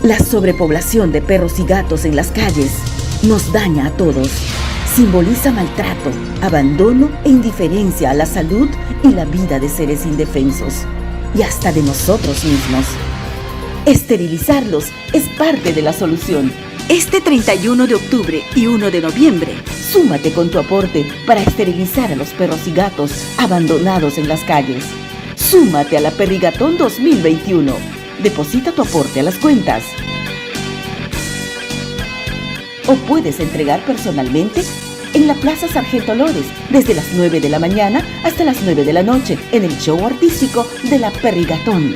La sobrepoblación de perros y gatos en las calles nos daña a todos. Simboliza maltrato, abandono e indiferencia a la salud y la vida de seres indefensos, y hasta de nosotros mismos. Esterilizarlos es parte de la solución. Este 31 de octubre y 1 de noviembre, súmate con tu aporte para esterilizar a los perros y gatos abandonados en las calles. Súmate a la Perrigatón 2021. Deposita tu aporte a las cuentas. O puedes entregar personalmente en la Plaza Sargento Lores desde las 9 de la mañana hasta las 9 de la noche en el show artístico de la Perrigatón.